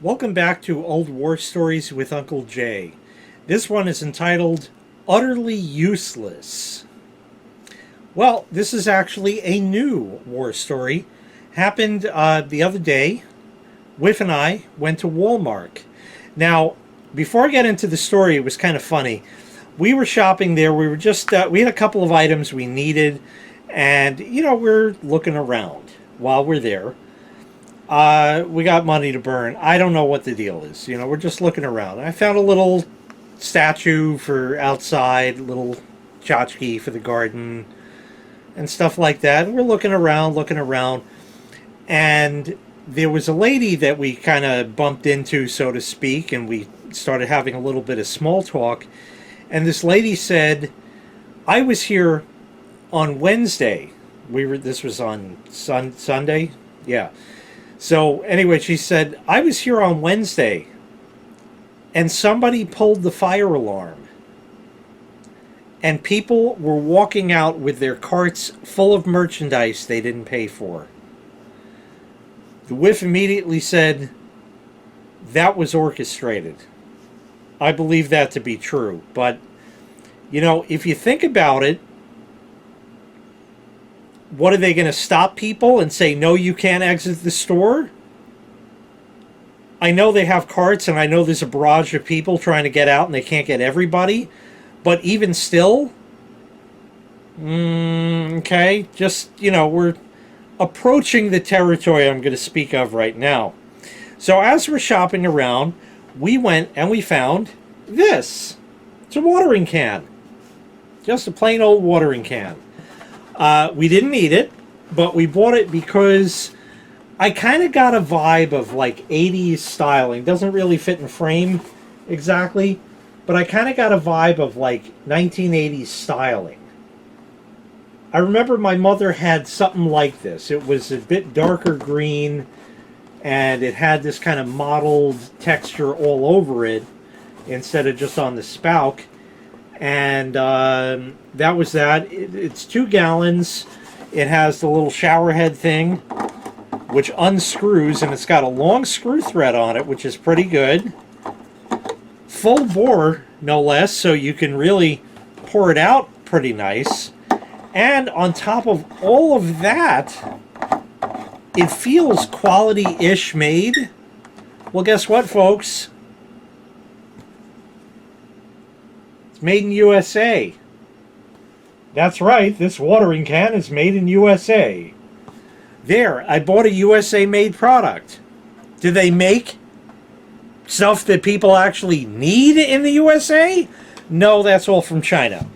Welcome back to Old War Stories with Uncle Jay. This one is entitled Utterly Useless. Well, this is actually a new war story. Happened the other day. Whiff and I went to Walmart. Now, before I get into the story, it was kind of funny. We were shopping there. We were just, we had a couple of items we needed. And, we're looking around while we're there. We got money to burn. I don't know what the deal is. We're just looking around. I found a little statue for outside, little tchotchke for the garden, and stuff like that. And we're looking around. And there was a lady that we kind of bumped into, so to speak, and we started having a little bit of small talk. And this lady said, I was here on Wednesday. This was on Sunday? Yeah. So anyway, she said, I was here on Wednesday and somebody pulled the fire alarm and people were walking out with their carts full of merchandise they didn't pay for. The whiff immediately said, that was orchestrated. I believe that to be true. But, if you think about it, what are they going to stop people and say, no, you can't exit the store? I know they have carts and I know there's a barrage of people trying to get out and they can't get everybody. But even still, okay, just, we're approaching the territory I'm going to speak of right now. So as we're shopping around, we went and we found this. It's a watering can. Just a plain old watering can. We didn't need it, but we bought it because I kind of got a vibe of like 80s styling. Doesn't really fit in frame exactly, but I kind of got a vibe of like 1980s styling. I remember my mother had something like this. It was a bit darker green, and it had this kind of mottled texture all over it instead of just on the spout. And that was that. It's 2 gallons. It has the little shower head thing, which unscrews, and it's got a long screw thread on it, which is pretty good. Full bore, no less, so you can really pour it out pretty nice. And on top of all of that, it feels quality-ish made. Well, guess what, folks? Made in USA. That's right, this watering can is made in USA. There, I bought a USA made product. Do they make stuff that people actually need in the USA? No, that's all from China.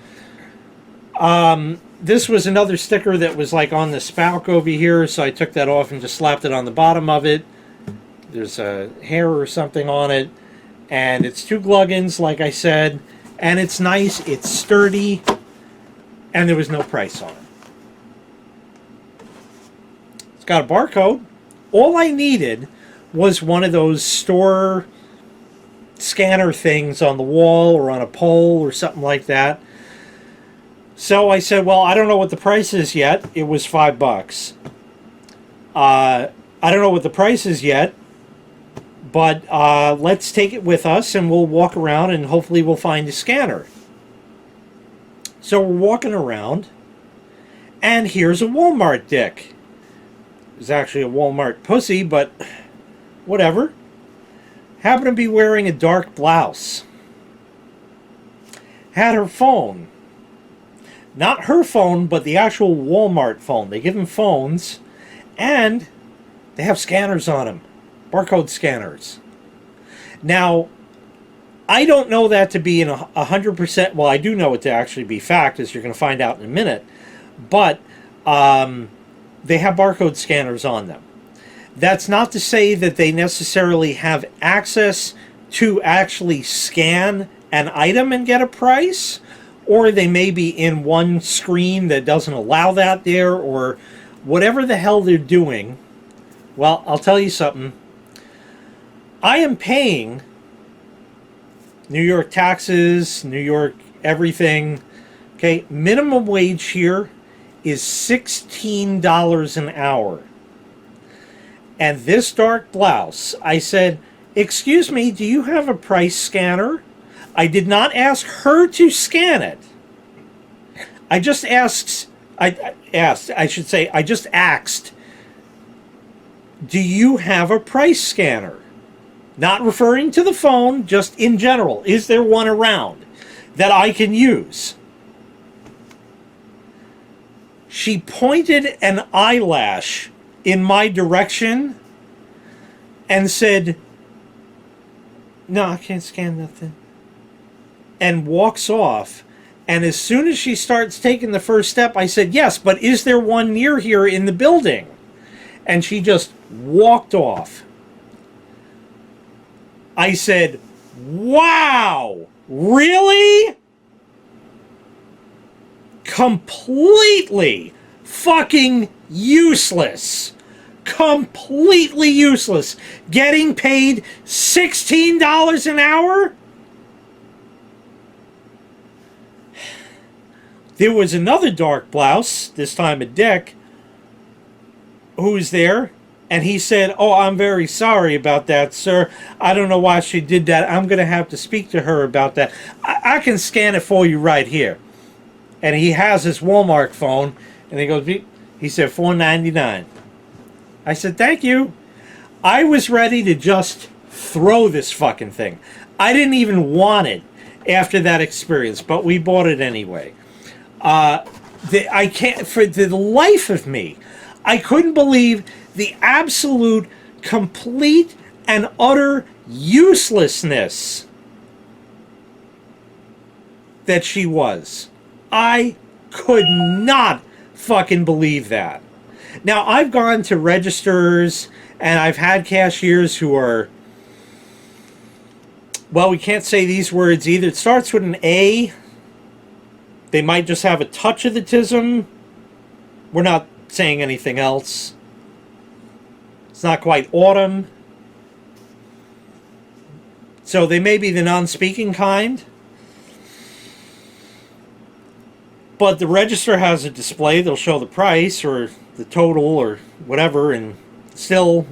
This was another sticker that was like on the spout over here, so I took that off and just slapped it on the bottom of it. There's a hair or something on it. And it's 2 gluggins, like I said. And it's nice, it's sturdy, and there was no price on it. It's got a barcode. All I needed was one of those store scanner things on the wall or on a pole or something like that. So I said, well, I don't know what the price is yet. It was $5. I don't know what the price is yet. But let's take it with us and we'll walk around and hopefully we'll find a scanner. So we're walking around and here's a Walmart dick. It's actually a Walmart pussy, but whatever. Happened to be wearing a dark blouse. Had her phone. Not her phone, but the actual Walmart phone. They give them phones and they have scanners on them. Barcode scanners. Now, I don't know that to be 100%. Well, I do know it to actually be fact, as you're going to find out in a minute. But they have barcode scanners on them. That's not to say that they necessarily have access to actually scan an item and get a price, or they may be in one screen that doesn't allow that there, or whatever the hell they're doing. Well, I'll tell you something. I am paying New York taxes, New York everything. Okay, minimum wage here is $16 an hour. And this dark blouse, I said, Excuse me, do you have a price scanner? I did not ask her to scan it. I just asked, I just asked, do you have a price scanner? Not referring to the phone, just in general. Is there one around that I can use? She pointed an eyelash in my direction and said, no, I can't scan nothing. And walks off. And as soon as she starts taking the first step, I said, yes, but is there one near here in the building? And she just walked off. I said, wow, really? Completely fucking useless. Completely useless. Getting paid $16 an hour? There was another dark blouse, this time a Dick, who was there, and he said, oh, I'm very sorry about that, sir. I don't know why she did that. I'm going to have to speak to her about that. I can scan it for you right here. And he has his Walmart phone, and he goes, he said $4.99. I said, thank you. I was ready to just throw this fucking thing. I didn't even want it after that experience, but we bought it anyway. I can't, for the life of me, I couldn't believe the absolute, complete, and utter uselessness that she was. I could not fucking believe that. Now, I've gone to registers, and I've had cashiers who are, well, we can't say these words either. It starts with an A. They might just have a touch of autism. We're not saying anything else. It's not quite autumn. So they may be the non-speaking kind. But the register has a display. They'll show the price or the total or whatever. And still,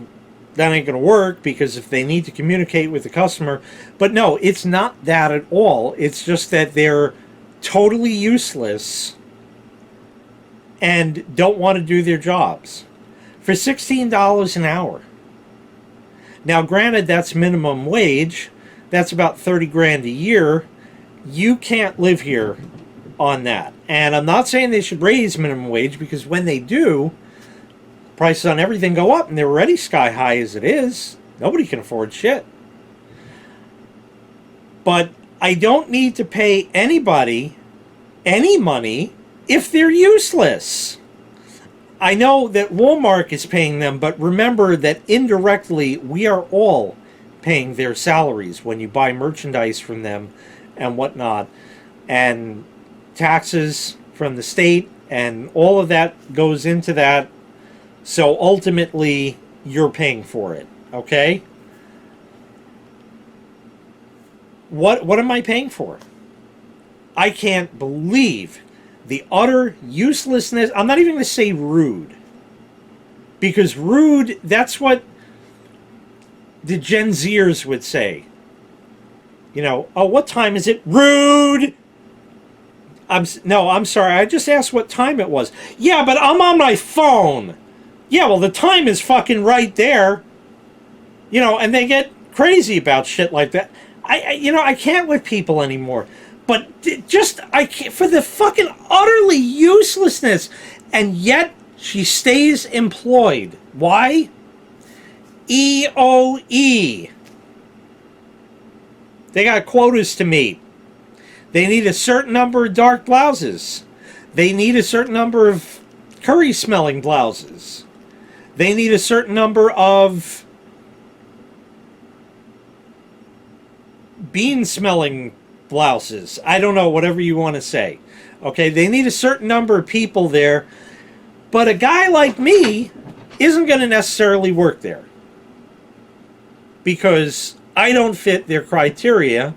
that ain't going to work because if they need to communicate with the customer. But no, it's not that at all. It's just that they're totally useless and don't want to do their jobs for $16 an hour. Now, granted, that's minimum wage. That's about 30 grand a year. You can't live here on that. And I'm not saying they should raise minimum wage, because when they do, prices on everything go up, and they're already sky high as it is. Nobody can afford shit. But I don't need to pay anybody any money if they're useless. I know that Walmart is paying them, but remember that indirectly we are all paying their salaries when you buy merchandise from them and whatnot, and taxes from the state, and all of that goes into that. So ultimately you're paying for it, okay? What am I paying for? I can't believe the utter uselessness. I'm not even going to say rude, because rude, that's what the Gen Zers would say. You know, oh, what time is it? Rude! No, I'm sorry, I just asked what time it was. Yeah, but I'm on my phone. Yeah, well, the time is fucking right there. You know, and they get crazy about shit like that. I can't with people anymore. But I can't, for the fucking utterly uselessness. And yet, she stays employed. Why? EOE. They got quotas to meet. They need a certain number of dark blouses. They need a certain number of curry-smelling blouses. They need a certain number of bean-smelling blouses. I don't know, whatever you want to say. Okay, they need a certain number of people there. But a guy like me isn't going to necessarily work there, because I don't fit their criteria.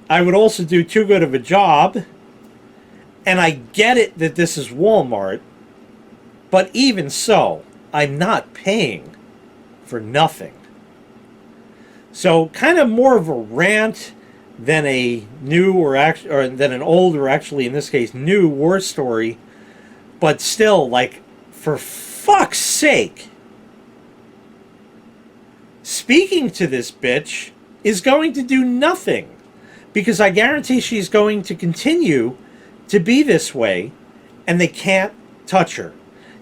I would also do too good of a job. And I get it that this is Walmart. But even so, I'm not paying for nothing. So kind of more of a rant than a new or than an old, or actually in this case new war story, but still, like, for fuck's sake, speaking to this bitch is going to do nothing, because I guarantee she's going to continue to be this way, and they can't touch her.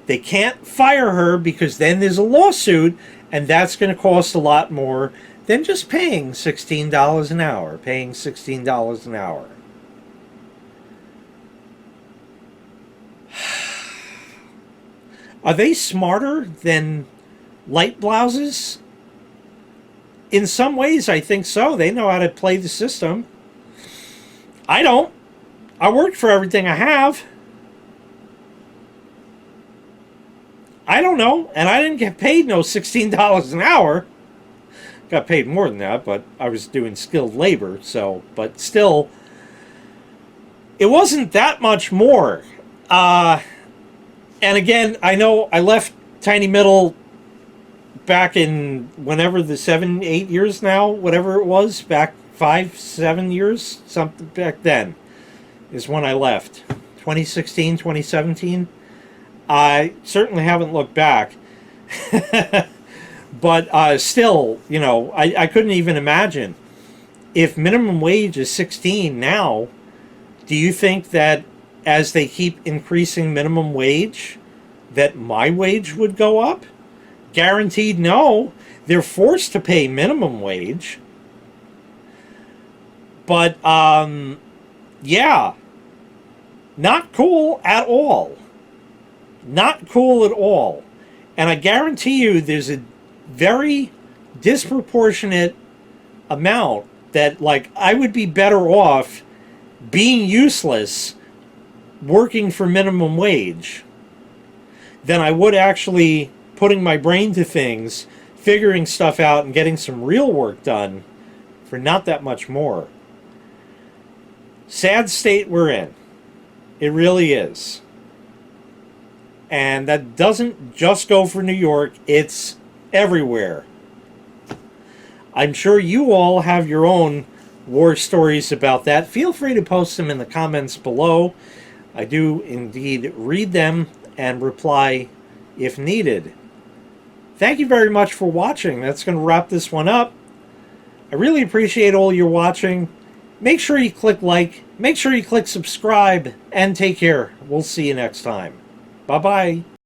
They can't fire her, because then there's a lawsuit, and that's going to cost a lot more than just paying $16 an hour. Paying $16 an hour. Are they smarter than light blouses? In some ways, I think so. They know how to play the system. I don't. I worked for everything I have. I don't know, and I didn't get paid no $16 an hour. Got paid more than that, but I was doing skilled labor, so, but still, it wasn't that much more. And again, I know I left Tiny Middle back in whenever, the 7, 8 years now, whatever it was, back 5, 7 years, something back then is when I left. 2016, 2017. I certainly haven't looked back. But still, you know, I couldn't even imagine. If minimum wage is 16 now, do you think that as they keep increasing minimum wage, that my wage would go up? Guaranteed no. They're forced to pay minimum wage. But, yeah. Not cool at all. Not cool at all. And I guarantee you there's a very disproportionate amount that, like, I would be better off being useless working for minimum wage than I would actually putting my brain to things, figuring stuff out, and getting some real work done for not that much more. Sad state we're in. It really is. And that doesn't just go for New York, it's everywhere. I'm sure you all have your own war stories about that. Feel free to post them in the comments below. I do indeed read them and reply if needed. Thank you very much for watching. That's going to wrap this one up. I really appreciate all your watching. Make sure you click like, make sure you click subscribe, and take care. We'll see you next time. Bye-bye.